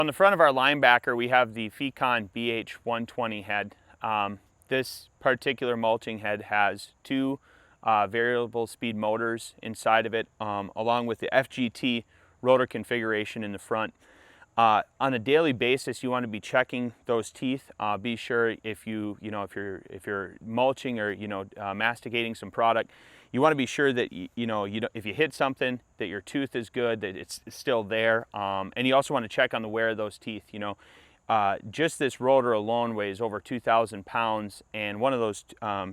On the front of our Linebacker, we have the Fecon BH120 head. This particular mulching head has two variable speed motors inside of it, along with the FGT rotor configuration in the front. On a daily basis, you want to be checking those teeth. Be sure if if you're mulching or masticating some product, you want to be sure that if you hit something, that your tooth is good, that it's still there, and you also want to check on the wear of those teeth. Just this rotor alone weighs over 2,000 pounds, and one of those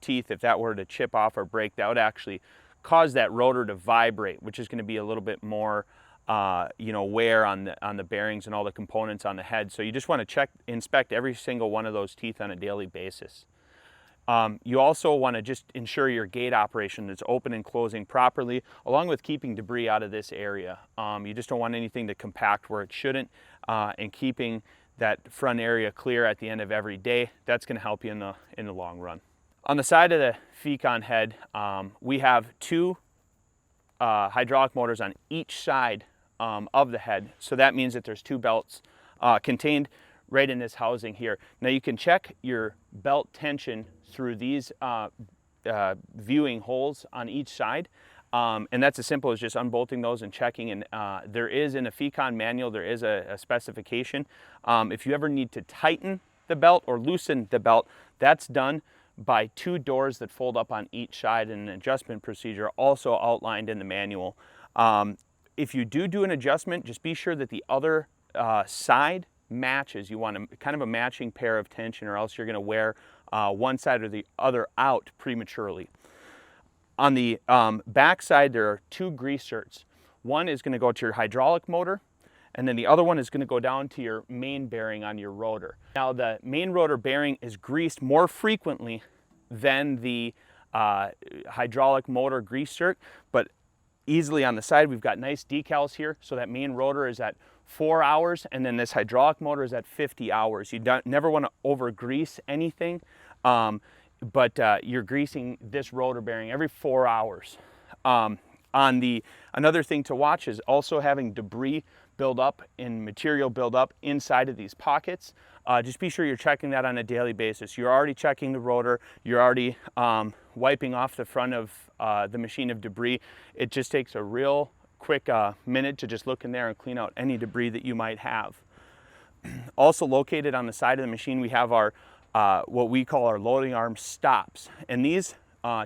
teeth, if that were to chip off or break, that would actually cause that rotor to vibrate, which is going to be a little bit more wear on the bearings and all the components on the head. So you just want to inspect every single one of those teeth on a daily basis. You also want to just ensure your gate operation is open and closing properly, along with keeping debris out of this area. You just don't want anything to compact where it shouldn't, and keeping that front area clear at the end of every day. That's going to help you in the long run. On the side of the Fecon head, we have two hydraulic motors on each side of the head. So that means that there's two belts contained right in this housing here. Now you can check your belt tension through these viewing holes on each side. And that's as simple as just unbolting those and checking. And there is, in a Fecon manual, there is a specification. If you ever need to tighten the belt or loosen the belt, that's done by two doors that fold up on each side, and an adjustment procedure also outlined in the manual. If you do an adjustment, just be sure that the other side matches. You want kind of a matching pair of tension, or else you're going to wear one side or the other out prematurely. On the back side, there are two grease zerks. One is going to go to your hydraulic motor, and then the other one is going to go down to your main bearing on your rotor. Now, the main rotor bearing is greased more frequently than the hydraulic motor grease zerk, but easily on the side, we've got nice decals here. So that main rotor is at 4 hours, and then this hydraulic motor is at 50 hours. You never want to over grease anything, but you're greasing this rotor bearing every 4 hours. Another thing to watch is also having debris build up and material build up inside of these pockets. Just be sure you're checking that on a daily basis. You're already checking the rotor. You're already wiping off the front of the machine of debris. It just takes a real quick minute to just look in there and clean out any debris that you might have. Also located on the side of the machine, we have our what we call our loading arm stops, and these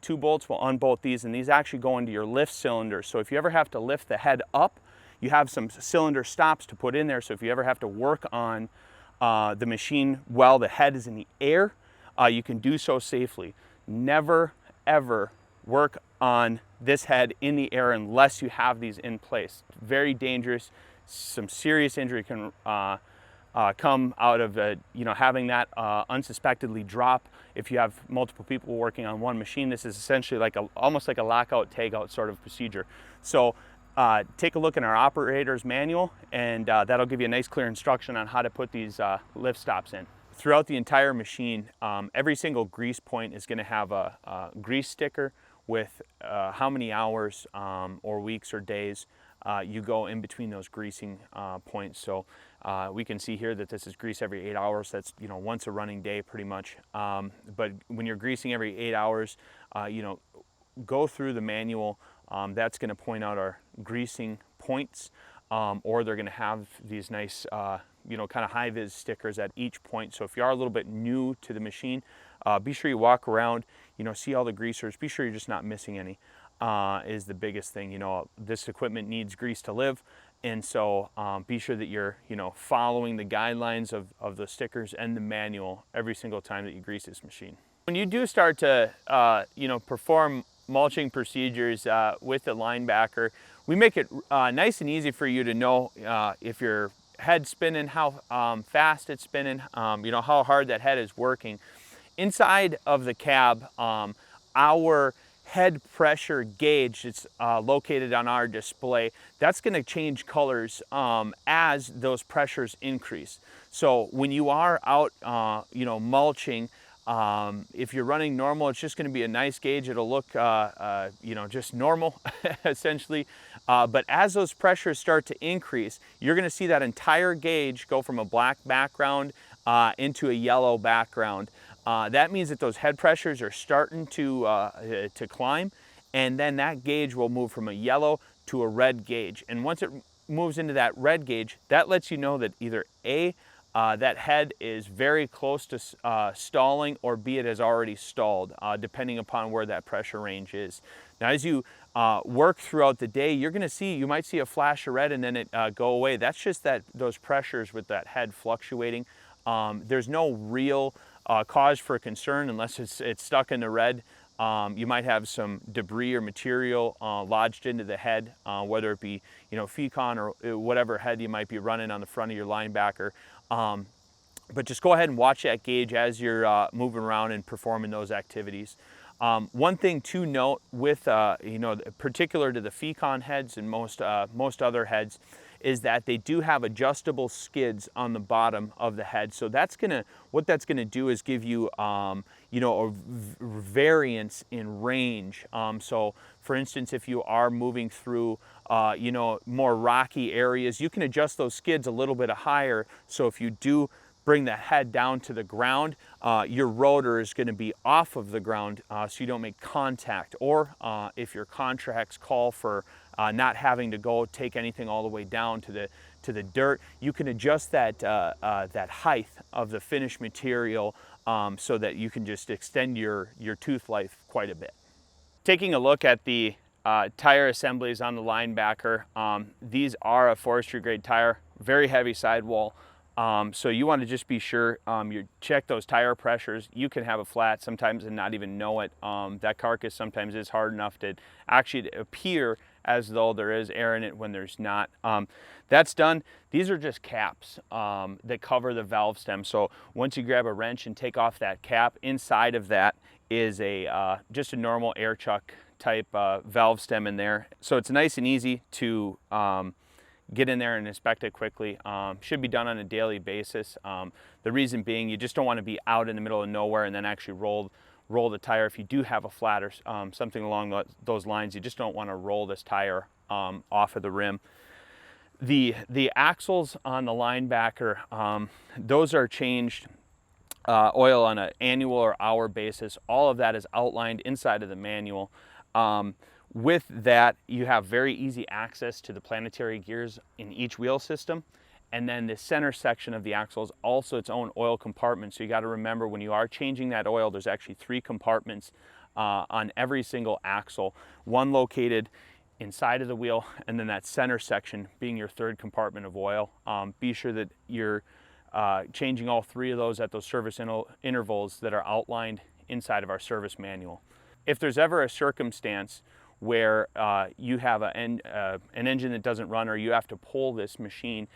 two bolts will unbolt these, and these actually go into your lift cylinder. So if you ever have to lift the head up, you have some cylinder stops to put in there. So if you ever have to work on the machine while the head is in the air, you can do so safely. Never ever work on this head in the air unless you have these in place. Very dangerous. Some serious injury can come out of having that unsuspectedly drop. If you have multiple people working on one machine, this is essentially almost like a lockout tagout sort of procedure. So take a look in our operator's manual, and that'll give you a nice clear instruction on how to put these lift stops in. Throughout the entire machine, every single grease point is going to have a grease sticker with how many hours or weeks or days you go in between those greasing points. So we can see here that this is grease every 8 hours. That's once a running day pretty much. But when you're greasing every 8 hours, go through the manual. That's going to point out our greasing points, or they're going to have these nice kind of high-vis stickers at each point. So if you are a little bit new to the machine, be sure you walk around, see all the greasers. Be sure you're just not missing any, is the biggest thing. This equipment needs grease to live, and so be sure that you're following the guidelines of the stickers and the manual every single time that you grease this machine. When you do start to perform mulching procedures with the Linebacker, we make it nice and easy for you to know if your head's spinning, how fast it's spinning, how hard that head is working. Inside of the cab, our head pressure gauge, it's located on our display, that's going to change colors as those pressures increase. So when you are out mulching, If you're running normal, it's just going to be a nice gauge. It'll look, you know, just normal, essentially. But as those pressures start to increase, you're going to see that entire gauge go from a black background into a yellow background. That means that those head pressures are starting to climb, and then that gauge will move from a yellow to a red gauge. And once it moves into that red gauge, that lets you know that either A, that head is very close to stalling, or B, it has already stalled, depending upon where that pressure range is. Now, as you work throughout the day, you're going to see, you might see a flash of red and then it go away. That's just those pressures with that head fluctuating. There's no real cause for concern unless it's stuck in the red. You might have some debris or material lodged into the head, whether it be, you know, Fecon or whatever head you might be running on the front of your linebacker. But just go ahead and watch that gauge as you're moving around and performing those activities. One thing to note with, you know, particular to the Fecon heads and most other heads, is that they do have adjustable skids on the bottom of the head. So what that's gonna do is give you, you know, a variance in range. So for instance, if you are moving through, you know, more rocky areas, you can adjust those skids a little bit higher. So if you do bring the head down to the ground, your rotor is going to be off of the ground, so you don't make contact. Or if your contracts call for not having to go take anything all the way down to the dirt, you can adjust that that height of the finished material so that you can just extend your tooth life quite a bit. Taking a look at the tire assemblies on the linebacker, these are a forestry grade tire, very heavy sidewall. So you want to just be sure you check those tire pressures. You can have a flat sometimes and not even know it. That carcass sometimes is hard enough to actually appear as though there is air in it when there's not. That's done. These are just caps that cover the valve stem. So once you grab a wrench and take off that cap, inside of that is just a normal air chuck type valve stem in there. So it's nice and easy to get in there and inspect it quickly. Should be done on a daily basis. The reason being, you just don't want to be out in the middle of nowhere and then actually roll the tire. If you do have a flat or something along those lines, you just don't want to roll this tire off of the rim. The axles on the linebacker, those are changed oil on an annual or hour basis. All of that is outlined inside of the manual. With that, you have very easy access to the planetary gears in each wheel system. And then the center section of the axle is also its own oil compartment. So you got to remember, when you are changing that oil, there's actually 3 compartments on every single axle. One located inside of the wheel, and then that center section being your 3rd compartment of oil. Be sure that you're changing all 3 of those at those service intervals that are outlined inside of our service manual. If there's ever a circumstance where you have an engine that doesn't run, or you have to pull this machine,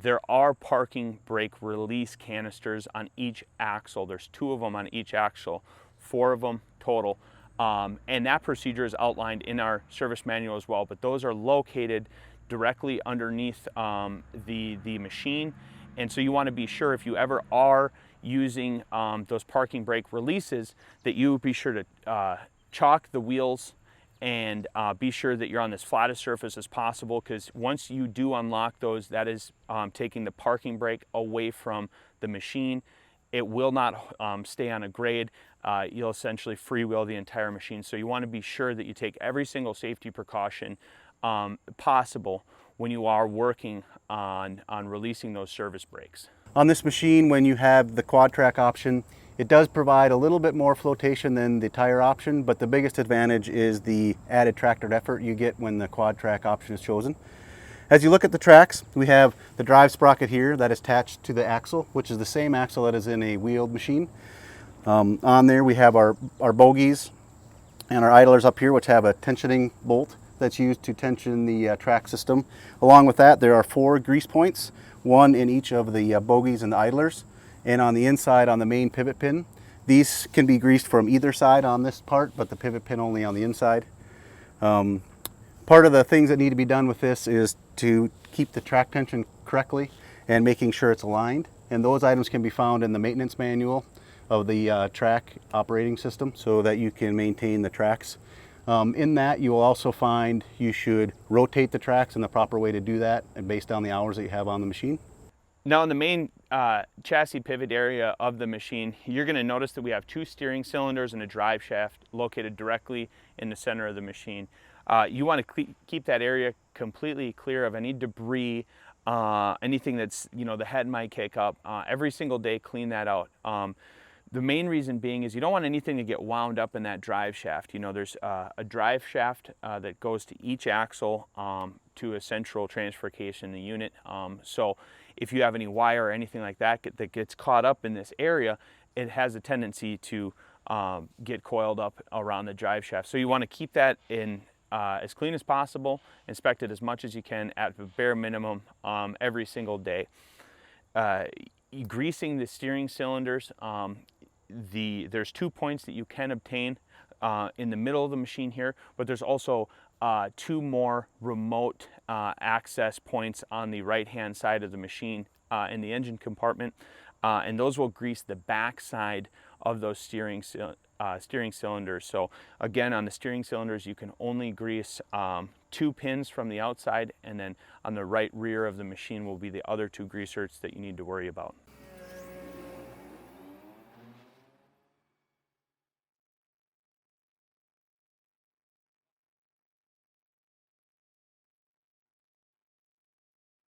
there are parking brake release canisters on each axle. There's 2 of them on each axle, 4 of them total. And that procedure is outlined in our service manual as well, but those are located directly underneath the machine. And so you want to be sure, if you ever are using those parking brake releases, that you be sure to chalk the wheels and be sure that you're on as flat a surface as possible, because once you do unlock those, that is taking the parking brake away from the machine. It will not stay on a grade. You'll essentially freewheel the entire machine. So you want to be sure that you take every single safety precaution possible when you are working on releasing those service brakes. On this machine, when you have the quad track option, it does provide a little bit more flotation than the tire option, but the biggest advantage is the added tractor effort you get when the quad track option is chosen. As you look at the tracks, we have the drive sprocket here that is attached to the axle, which is the same axle that is in a wheeled machine. On there we have our bogies and our idlers up here, which have a tensioning bolt that's used to tension the track system. Along with that, there are 4 grease points, 1 in each of the bogies and the idlers. And on the inside, on the main pivot pin, these can be greased from either side on this part, but the pivot pin only on the inside. Part of the things that need to be done with this is to keep the track tension correctly and making sure it's aligned. And those items can be found in the maintenance manual of the track operating system so that you can maintain the tracks. In that, you will also find you should rotate the tracks, and the proper way to do that and based on the hours that you have on the machine. Now in the main chassis pivot area of the machine, you're going to notice that we have 2 steering cylinders and a drive shaft located directly in the center of the machine. You want to keep that area completely clear of any debris, anything that's, the head might kick up. Every single day, clean that out. The main reason being is you don't want anything to get wound up in that drive shaft. There's a drive shaft that goes to each axle to a central transfer case in the unit. So if you have any wire or anything like that that gets caught up in this area, it has a tendency to get coiled up around the drive shaft. So you want to keep that in as clean as possible, inspect it as much as you can at the bare minimum every single day. Greasing the steering cylinders, there's 2 points that you can obtain in the middle of the machine here, but there's also 2 more remote access points on the right hand side of the machine in the engine compartment, and those will grease the back side of those steering cylinders. So again, on the steering cylinders you can only grease 2 pins from the outside, and then on the right rear of the machine will be the other 2 grease zerks that you need to worry about.